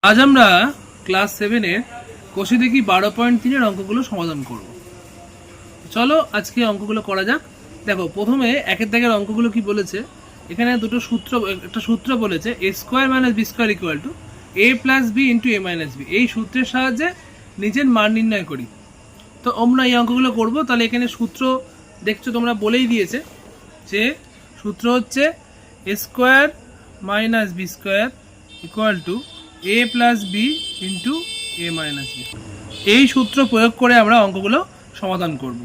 আজ আমরা ক্লাস 7 এর কোষে দেখি 12.3 এর অঙ্কগুলো সমাধান করব। চলো আজকে অঙ্কগুলো করা যাক। দেখো প্রথমে একের দাগের অঙ্কগুলো কি বলেছে, এখানে একটা সূত্র বলেছে a square minus b square equal to a plus b into a minus b। এই সূত্রের সাহায্যে নিজের মান নির্ণয় করি। তো আমরা এই অঙ্কগুলো করব। তাহলে এখানে সূত্র দেখছো তোমরা বলেই দিয়েছে যে সূত্র হচ্ছে a square minus b square equal to a plus B into A minus B. এই সূত্র প্রয়োগ করে আমরা অঙ্কগুলো সমাধান করব।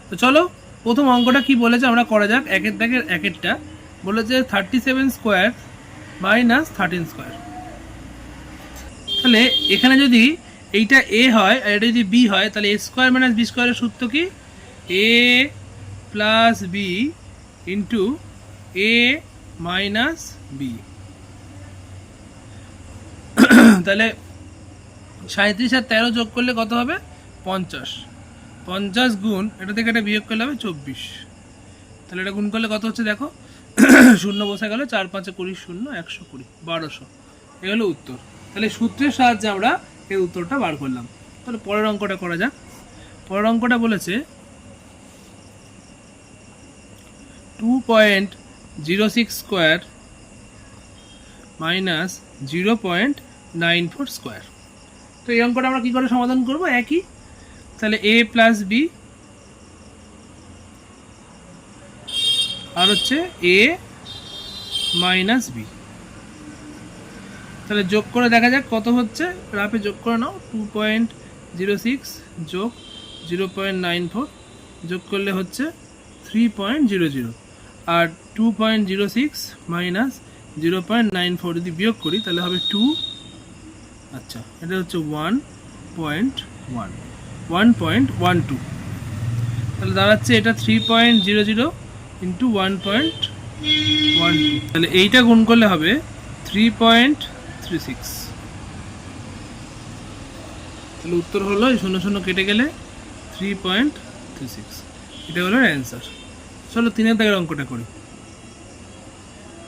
তো চলো প্রথম অঙ্কটা কি বলেছে আমরা করা যাক। একের দাগের একেরটা বলেছে 37 স্কোয়ার মাইনাস 13 স্কোয়ার। তাহলে এখানে যদি এইটা এ হয় আর এটা যদি বি হয়, তাহলে এ স্কোয়ার মাইনাস বি স্কোয়ারের সূত্র কি এ plus B into A minus B. তাহলে 37 আর 13 যোগ করলে কত হবে 50। 50 গুণ এটা থেকে এটা বিয়োগ করলে হবে 24। তাহলে এটা গুণ করলে কত হচ্ছে দেখো, শূন্য বসে গেল, 4 5 20 0 120 1200। এই হলো উত্তর। তাহলে সূত্রের সাহায্যে আমরা এই উত্তরটা বার করলাম। তাহলে পরের অঙ্কটা করা যাক। পরের অঙ্কটা বলেছে 2.06 স্কোয়ার মাইনাস 0.94 স্কোয়ার। তো এই অঙ্কটা আমরা কী করে সমাধান করব, একই। তাহলে a প্লাস বি আর হচ্ছে a মাইনাস বি। তাহলে যোগ করে দেখা যাক কত হচ্ছে, রাফে যোগ করে নাও। 2.06 যোগ 0.94 যোগ করলে হচ্ছে 3.00, আর 2.06 মাইনাস 0.94 যদি বিয়োগ করি তাহলে হবে 2। আচ্ছা, এটা হচ্ছে 1.12। তাহলে দাঁড়াচ্ছে এটা 3.00 ইন্টু 1.12। তাহলে এইটা গুণ করলে হবে 3.36। তাহলে উত্তর হলো এই 0 0 কেটে গেলে 3.36। এটা হলো অ্যান্সার। চলো 3 এর দাগের অঙ্কটা করি।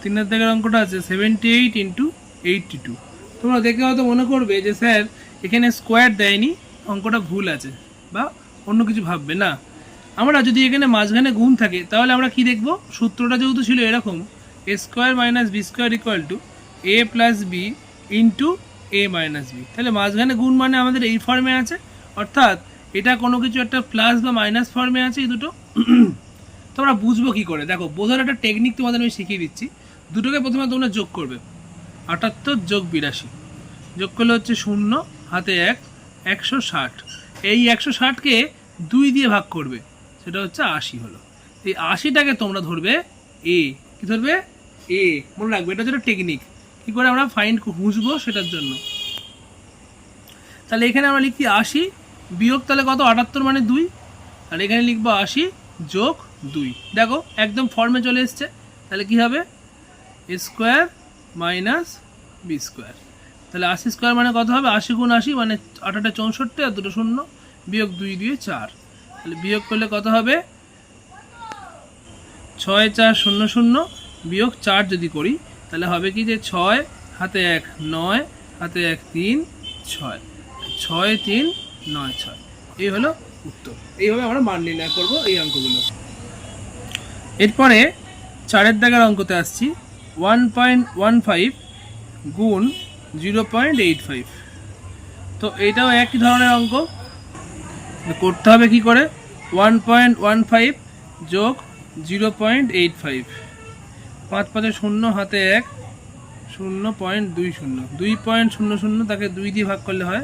3 এর দাগের অঙ্কটা আছে 78 ইন্টু 82। তোমরা দেখে হয়তো মনে করবে যে স্যার এখানে স্কোয়ার দেয়নি, অঙ্কটা ভুল আছে বা অন্য কিছু ভাববে না। আমরা যদি এখানে মাঝখানে গুণ থাকে তাহলে আমরা কি দেখব, সূত্রটা যেহেতু ছিল এরকম A square minus B square equal to A plus B into A minus B. তাহলে মাঝখানে গুণ মানে আমাদের এই ফর্মে আছে, অর্থাৎ এটা কোনো কিছু একটা প্লাস বা মাইনাস ফর্মে আছে এই দুটো। তোমরা বুঝবো কী করে, দেখো বোঝার একটা টেকনিক তোমাদের আমি শিখিয়ে দিচ্ছি। দুটোকে প্রথমে তোমরা যোগ করবে, 78 যোগ 82 যোগ করলে হচ্ছে 0 হাতে 1 160। এই 160কে 2 দিয়ে ভাগ করবে, সেটা হচ্ছে 80 হলো। এই 80টাকে তোমরা ধরবে এ। কি ধরবে এ, মনে রাখবে এটা হচ্ছে টেকনিক কী করে আমরা ফাইন্ড খুঁজবো সেটার জন্য। তাহলে এখানে আমরা লিখি 80 বিয়োগ তাহলে কত 78 মানে 2, আর এখানে লিখবো 80 যোগ 2। দেখো একদম ফর্মে চলে এসছে। তাহলে কি হবে A square minus B square. তাহলে 80 স্কোয়ার মানে কত হবে, 80 গুণ 80 মানে 8 64 আর 2 0 বিয়োগ 2 দিয়ে 4। তাহলে বিয়োগ করলে কত হবে 6 4 0 0 বিয়োগ 4 যদি করি তাহলে হবে কি যে 6 হাতে 1 9 হাতে 1 3 6 6 3 9 6। এই হলো উত্তর। এইভাবে আমরা মান নির্ণয় করবো এই অঙ্কগুলো। এরপরে 4 দাগের অঙ্কতে আসছি। 1.15 গুণ 0.85। তো এইটাও একই ধরনের অঙ্ক। করতে হবে কি করে, 1.15 যোগ 0.85, 5 5 0 হাতে 1 0.20 2.00, তাকে 2 দিয়ে ভাগ করলে হয়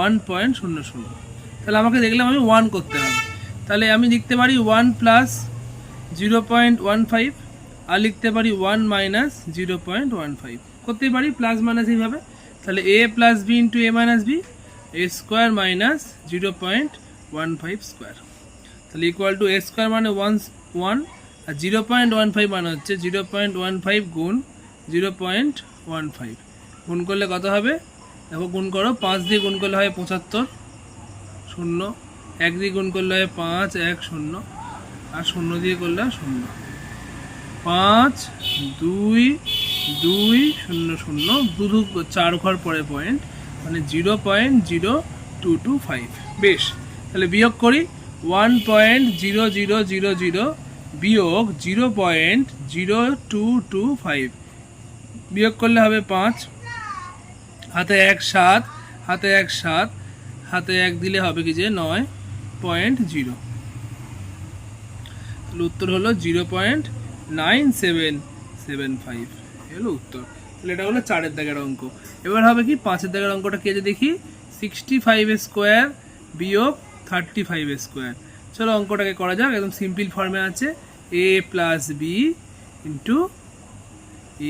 1.00। তাহলে আমাকে দেখলাম আমি 1 করতে হবে। তাহলে আমি লিখতে পারি 1 প্লাস 0.15 আর লিখতে পারি 1 মাইনাস 0.15 করতেই পারি, প্লাস মাইনাস এইভাবে। তাহলে A plus B into A minus B A square minus 0.15 square. তাহলে ইকুয়াল টু এ স্কোয়ার মানে 1 আর 0.15 মানে হচ্ছে 0.15 গুণ 0.15। গুণ করলে কত হবে দেখো, গুণ করো, 5 দিয়ে গুণ করলে হয় 75 0, 1 দিয়ে গুণ করলে হয় 5 1 0 আর 0 দিয়ে করলে 0। 5 2 2 0 0 2 4 ঘর পরে পয়েন্ট মানে 0.0225। বেশ, তাহলে বিয়োগ করি। 1.0000 বিয়োগ 0.0225 বিয়োগ করলে হবে 5, হাতে 1 7, হাতে 1 7, হাতে 1 দিলে হবে কি যে 9.0। উত্তর হলো 0.9775 হলো উত্তর। তাহলে এটা হলো 4 দাগের অঙ্ক। এবার হবে কি 5 দাগের অঙ্কটা কি আছে দেখি। 65 স্কোয়ার বিয়োগ 35 স্কোয়ার। চলো অঙ্কটাকে করা যাক, একদম সিম্পল ফর্মে আছে। a plus B into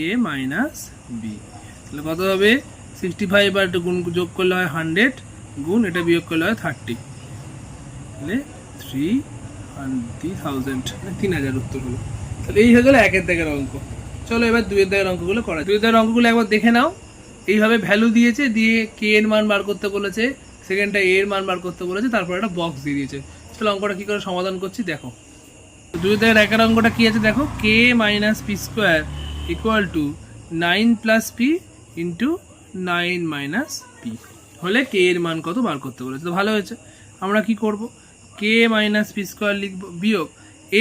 a minus B. তাহলে কত হবে 65 আর একটু গুণ যোগ করলে হয় 100 গুণ এটা বিয়োগ করলে হয় 30, তাহলে 3000 উত্তর হলো। তাহলে এই হয়ে গেল 1 দাগের অঙ্ক। চলো এবার 2 দাগের অঙ্কগুলো করা। 2 দাগের অঙ্কগুলো একবার দেখে নাও। এইভাবে ভ্যালু দিয়েছে, দিয়ে কে এর মান বার করতে বলেছে, সেকেন্ডটা এ এর মান বার করতে বলেছে, তারপর একটা বক্স দিয়ে দিয়েছে। চলো অঙ্কটা কি করে সমাধান করছি দেখো। 2 দাগের 1 অঙ্কটা কি আছে দেখো। K minus P square equal to 9 plus P into 9 minus P হলে কে এর মান কত বার করতে বলেছে। তো ভালো হয়েছে, আমরা কি করব, কে মাইনাস পি স্কোয়ার লিখবো বিয়োগ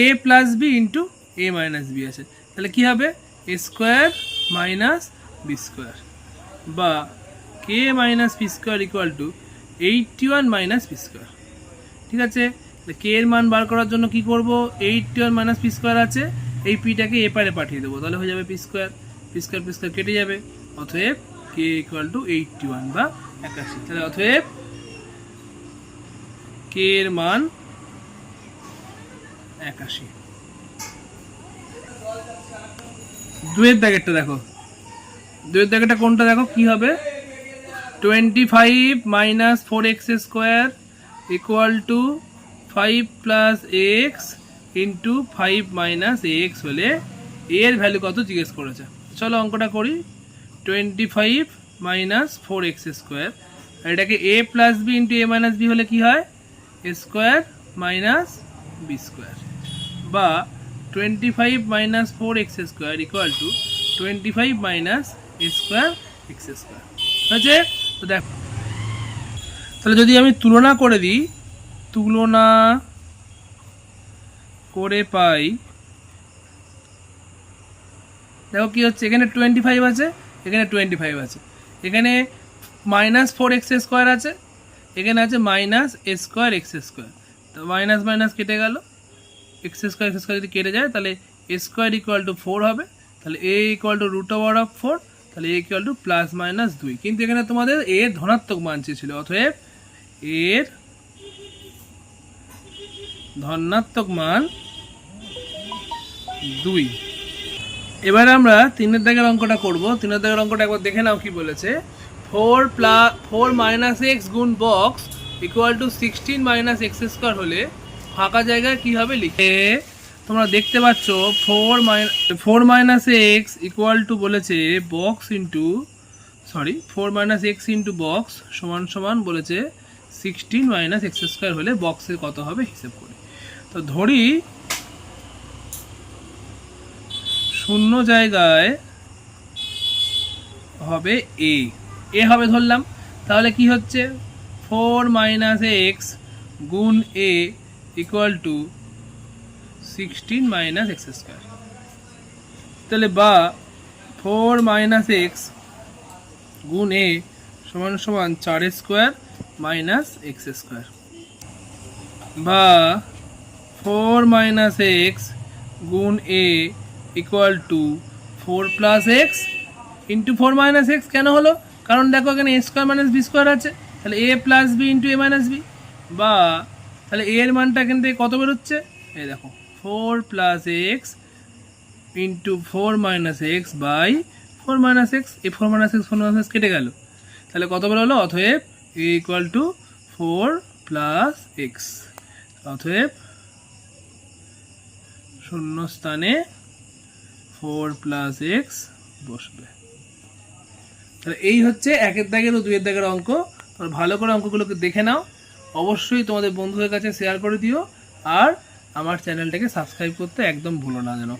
A plus B into A minus B আছে, তাহলে কি হবে A square minus B square, বা K minus P square equal to 81 minus P square. ঠিক আছে, কে এর মান বার করার জন্য কি করব, 81 মাইনাস পি স্কোয়ার আছে, এই পিটাকে এ পারে পাঠিয়ে দেবো, তাহলে হয়ে যাবে P square, P square P square কেটে যাবে, অতএব কে ইকুয়াল টু 81 বা 81। তাহলে অতএব কে এর মান 81। 2 দাগেরটা দেখো। 2 দাগেরটা কোনটা দেখো, কি হবে 25 minus 4x square equal two 5 plus x into 5 minus x হলে এর ভ্যালু কত জিজ্ঞেস করেছে। চলো অঙ্কটা করি। 25 মাইনাস 4x স্কোয়ার, এটাকে a plus B into A minus B হলে কি হয় A square minus B square, বা 25 minus 4x square equal to 25 minus A square x square হয়েছে। তো দেখো, তাহলে যদি আমি তুলনা করে দিই, তুলনা করে পাই, দেখো কি হচ্ছে, এখানে 25 আছে, এখানে 25 আছে, এখানে মাইনাস 4x স্কোয়ার আছে, এখানে আছে minus A square x square. তো মাইনাস মাইনাস কেটে গেল, এক্স স্কোয়ার যদি কেটে যায় তাহলে এ স্কোয়ার ইকুয়াল টু 4 হবে, তাহলে A equal to root over of 4, তাহলে A equal to plus minus 2। কিন্তু এখানে তোমাদের এর ধনাত্মক মান চেয়েছিল, অতএব এর ধনাত্মক মান 2। এবারে আমরা 3 দাগের অঙ্কটা করব। 3 দাগের অঙ্কটা একবার দেখে নাও কি বলেছে। 4 মাইনাস এক্স গুণ box equal to 16 minus X square হলে ফাঁকা জায়গায় কি হবে লিখে। তোমরা দেখতে পাচ্ছ 4 মাইনাস এক্স ইকুয়াল টু বলেছে box into 4 minus x into box সমান সমান বলেছে 16 মাইনাস এক্স স্কোয়ার হলে বক্সের কত হবে হিসেব করি। তো ধরি শূন্য জায়গায় হবে এ হবে ধরলাম, তাহলে কি হচ্ছে 4 মাইনাস এক্স গুণ A equal to 16 minus X square, তাহলে বা 4 মাইনাস এক্স গুণ এ সমান সমান 4 স্কোয়ার মাইনাস এক্স স্কোয়ার, বা 4 মাইনাস এক্স গুণ A equal to 4 plus x into 4 minus X. কেন হলো, কারণ দেখো এখানে A square minus B square আছে, তাহলে A plus B into A minus B, বা তাহলে এর মানটা এখান থেকে কত বেরোচ্ছে, এই দেখো 4 plus x into 4 minus x by 4 minus x. এই 4 মাইনাস এক্স 4 মাইনাস এক্স কেটে গেল, তাহলে কত বেরোলো, অতএব এ ইকুয়াল টু 4 প্লাস এক্স, অতএব শূন্য স্থানে 4 প্লাস এক্স বসবে। তাহলে এই হচ্ছে 1 দাগের ও 2 দাগের অঙ্ক। ভালো করে অঙ্কগুলোকে দেখে নাও, অবশ্যই তোমাদের বন্ধুদের কাছে শেয়ার করে দিও, আর আমার চ্যানেলটাকে সাবস্ক্রাইব করতে একদম ভুলো না যেন।